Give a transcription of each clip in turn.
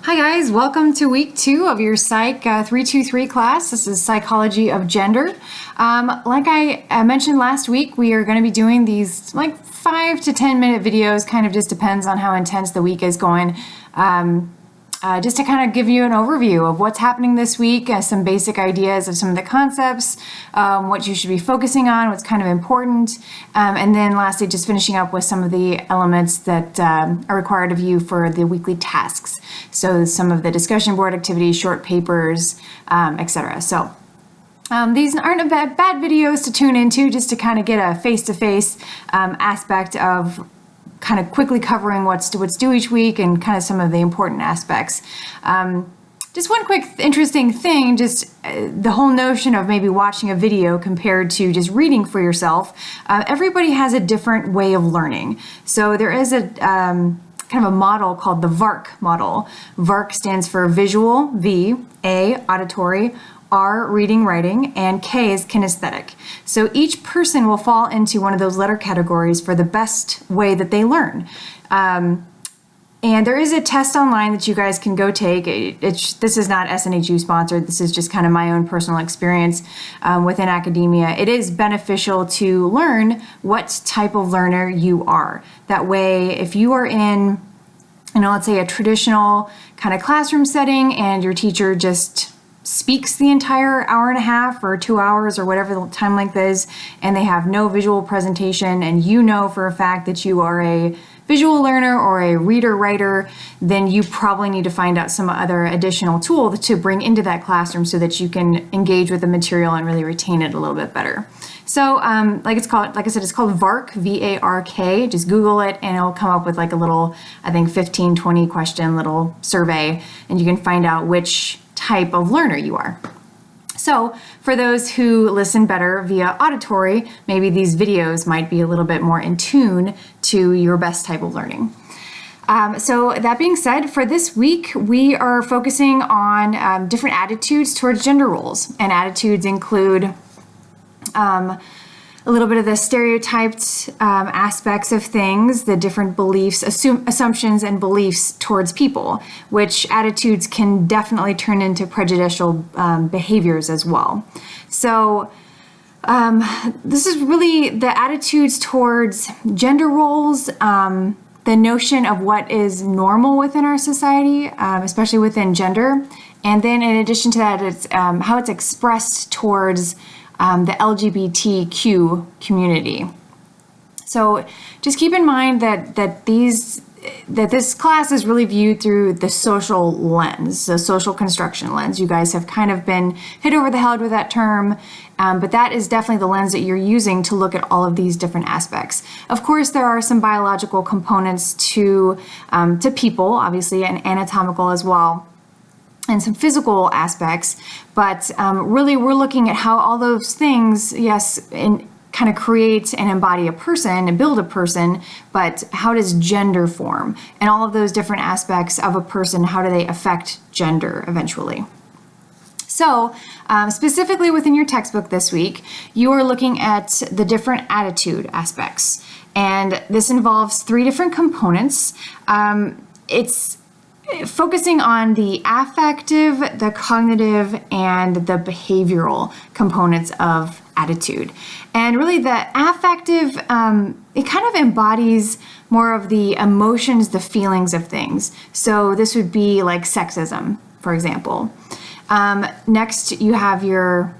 Hi guys, welcome to week 2 of your Psych 323 class. This is Psychology of Gender. Like I mentioned last week, we are going to be doing these like 5 to 10 minute videos, kind of just depends on how intense the week is going. Just to kind of give you an overview of what's happening this week, some basic ideas of some of the concepts, what you should be focusing on, what's kind of important, and then lastly, just finishing up with some of the elements that are required of you for the weekly tasks. So some of the discussion board activities, short papers, etc. So these aren't bad videos to tune into, just to kind of get a face-to-face aspect of kind of quickly covering what's due each week and kind of some of the important aspects. Just one quick interesting thing, just the whole notion of maybe watching a video compared to just reading for yourself. Everybody has a different way of learning. So there is a kind of a model called the VARK model. VARK stands for visual, V, A, auditory, R, reading, writing, and K is kinesthetic. So each person will fall into one of those letter categories for the best way that they learn. And there is a test online that you guys can go take. This is not SNHU sponsored. This is just kind of my own personal experience within academia. It is beneficial to learn what type of learner you are. That way, if you are in, let's say a traditional kind of classroom setting and your teacher just speaks the entire hour and a half or 2 hours or whatever the time length is, and they have no visual presentation, and you know for a fact that you are a visual learner or a reader writer, then you probably need to find out some other additional tool to bring into that classroom so that you can engage with the material and really retain it a little bit better. So like I said, it's called VARK, V-A-R-K. Just Google it and it'll come up with like a little, I think 15, 20 question little survey, and you can find out which type of learner you are. So for those who listen better via auditory, maybe these videos might be a little bit more in tune to your best type of learning. So that being said, for this week, we are focusing on different attitudes towards gender roles, and attitudes include a little bit of the stereotyped aspects of things, the different beliefs, assumptions, and beliefs towards people, which attitudes can definitely turn into prejudicial behaviors as well. So this is really the attitudes towards gender roles, the notion of what is normal within our society, especially within gender. And then in addition to that, it's how it's expressed towards the LGBTQ community. So just keep in mind that this class is really viewed through the social lens, the social construction lens. You guys have kind of been hit over the head with that term, but that is definitely the lens that you're using to look at all of these different aspects. Of course, there are some biological components to people, obviously, and anatomical as well, and some physical aspects, but really we're looking at how all those things, yes, kind of create and embody a person and build a person, but how does gender form? And all of those different aspects of a person, how do they affect gender eventually? So specifically within your textbook this week, you are looking at the different attitude aspects, and this involves 3 different components. It's focusing on the affective, the cognitive, and the behavioral components of attitude. And really the affective, it kind of embodies more of the emotions, the feelings of things. So this would be like sexism, for example. Next, you have your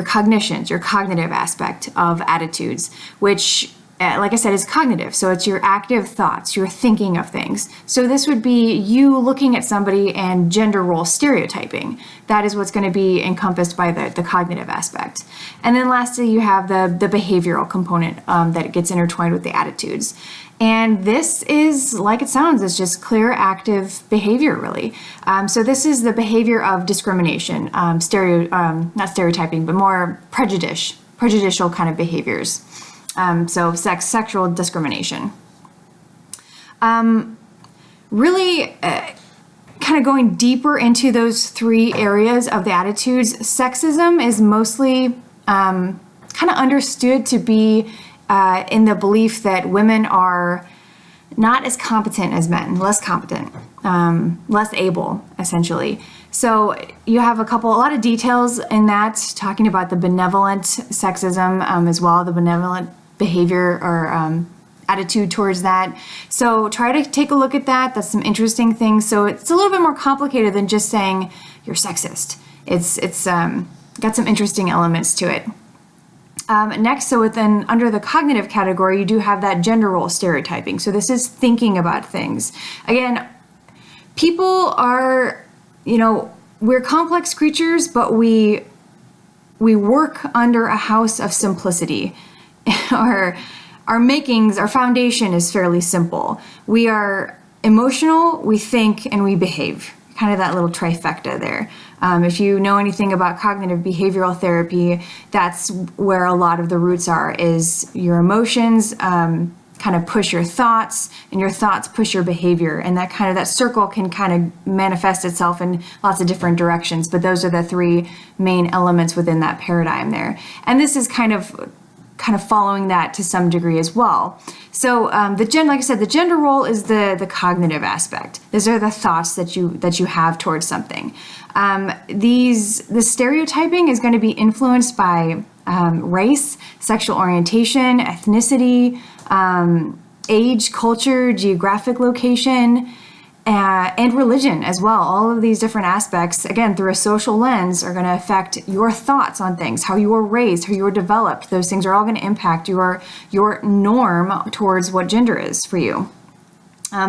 cognitions, your cognitive aspect of attitudes, which like I said, is cognitive. So it's your active thoughts, your thinking of things. So this would be you looking at somebody and gender role stereotyping. That is what's going to be encompassed by the cognitive aspect. And then lastly, you have the behavioral component that gets intertwined with the attitudes. And this is, like it sounds, it's just clear active behavior, really. So this is the behavior of discrimination, not stereotyping, but more prejudicial kind of behaviors. So sexual discrimination. Really kind of going deeper into those 3 areas of the attitudes, sexism is mostly kind of understood to be in the belief that women are not as competent as men, less competent, less able, essentially. So you have a lot of details in that, talking about the benevolent sexism as well, the benevolent behavior or attitude towards that. So try to take a look at that. That's some interesting things. So it's a little bit more complicated than just saying you're sexist. It's got some interesting elements to it. Next, so under the cognitive category, you do have that gender role stereotyping. So this is thinking about things. Again, people are, we're complex creatures, but we work under a house of simplicity. Our makings, our foundation is fairly simple. We are emotional, we think, and we behave. Kind of that little trifecta there. If you know anything about cognitive behavioral therapy, that's where a lot of the roots are, is your emotions kind of push your thoughts, and your thoughts push your behavior. And that circle can kind of manifest itself in lots of different directions, but those are the three main elements within that paradigm there. And this is kind of following that to some degree as well. So like I said, the gender role is the cognitive aspect. These are the thoughts that you have towards something. The stereotyping is going to be influenced by race, sexual orientation, ethnicity, age, culture, geographic location, and religion as well. All of these different aspects, again, through a social lens, are going to affect your thoughts on things, how you were raised, how you were developed. Those things are all going to impact your norm towards what gender is for you.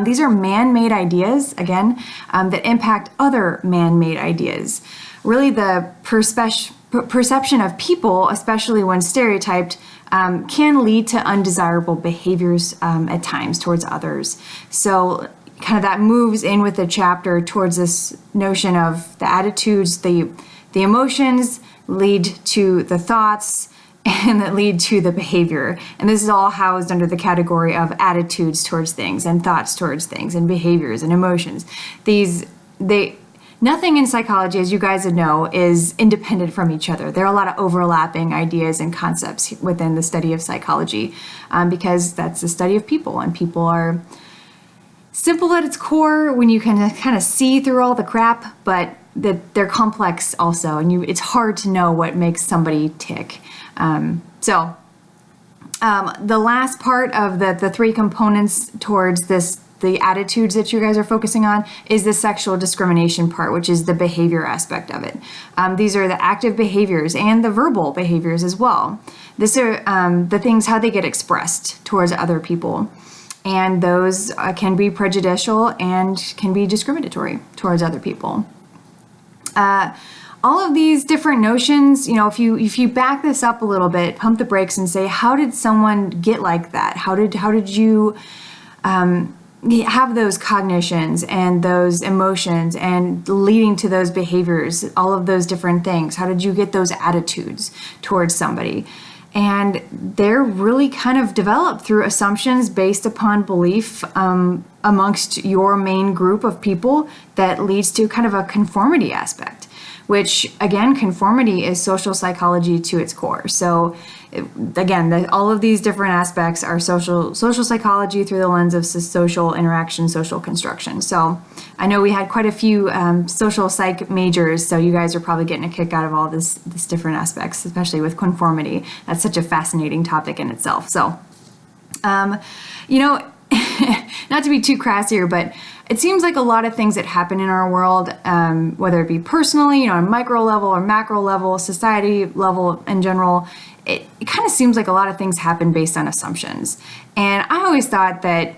These are man-made ideas, again, that impact other man-made ideas. Really, the perception of people, especially when stereotyped, can lead to undesirable behaviors at times towards others. So kind of that moves in with the chapter towards this notion of the attitudes, the emotions lead to the thoughts, and that lead to the behavior. And this is all housed under the category of attitudes towards things and thoughts towards things and behaviors and emotions. Nothing in psychology, as you guys would know, is independent from each other. There are a lot of overlapping ideas and concepts within the study of psychology because that's the study of people, and people are simple at its core when you can kind of see through all the crap, but that they're complex also, and it's hard to know what makes somebody tick. The last part of the three components towards the attitudes that you guys are focusing on, is the sexual discrimination part, which is the behavior aspect of it. These are the active behaviors and the verbal behaviors as well. These are the things, how they get expressed towards other people. And those can be prejudicial and can be discriminatory towards other people. All of these different notions, if you back this up a little bit, pump the brakes and say, how did someone get like that? How did you have those cognitions and those emotions and leading to those behaviors, all of those different things? How did you get those attitudes towards somebody? And they're really kind of developed through assumptions based upon belief amongst your main group of people that leads to kind of a conformity aspect, which, again, conformity is social psychology to its core. So again, all of these different aspects are social psychology through the lens of social interaction, social construction. So I know we had quite a few social psych majors, so you guys are probably getting a kick out of all this different aspects, especially with conformity. That's such a fascinating topic in itself. So, not to be too crass here, but it seems like a lot of things that happen in our world, whether it be personally, on a micro level or macro level, society level in general, it kind of seems like a lot of things happen based on assumptions. And I always thought that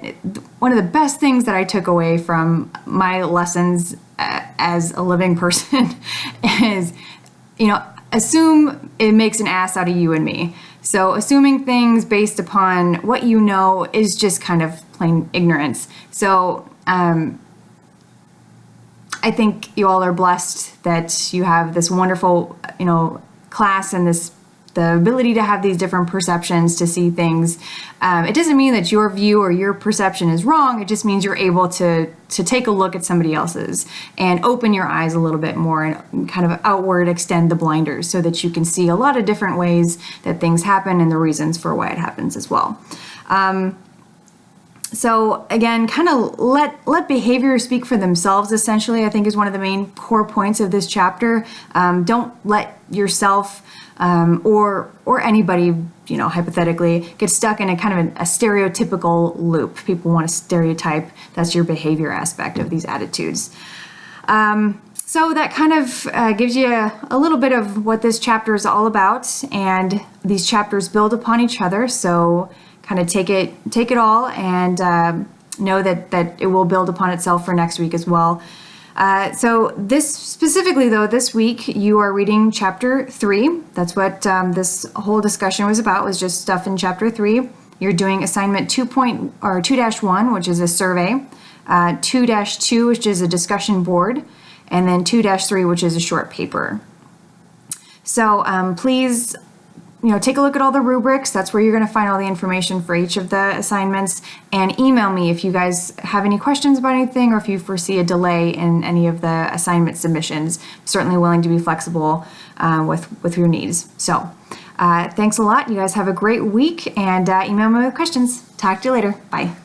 one of the best things that I took away from my lessons as a living person is, assume it makes an ass out of you and me. So assuming things based upon what you know is just kind of plain ignorance. So I think you all are blessed that you have this wonderful, class and the ability to have these different perceptions to see things. It doesn't mean that your view or your perception is wrong. It just means you're able to take a look at somebody else's and open your eyes a little bit more and kind of outward extend the blinders so that you can see a lot of different ways that things happen and the reasons for why it happens as well. So again, kind of let behavior speak for themselves, essentially, I think is one of the main core points of this chapter. Don't let yourself or anybody, hypothetically, get stuck in a kind of a stereotypical loop. People want to stereotype. That's your behavior aspect of these attitudes. So that kind of gives you a little bit of what this chapter is all about, and these chapters build upon each other. So kind of take it all, and know that it will build upon itself for next week as well. So this specifically, though, this week you are reading chapter 3. That's what this whole discussion was about, was just stuff in chapter 3. You're doing assignment 2.1, which is a survey, 2-2, which is a discussion board, and then 2-3, which is a short paper. So please, take a look at all the rubrics. That's where you're going to find all the information for each of the assignments. And email me if you guys have any questions about anything, or if you foresee a delay in any of the assignment submissions. I'm certainly willing to be flexible with your needs. So thanks a lot. You guys have a great week, and email me with questions. Talk to you later. Bye.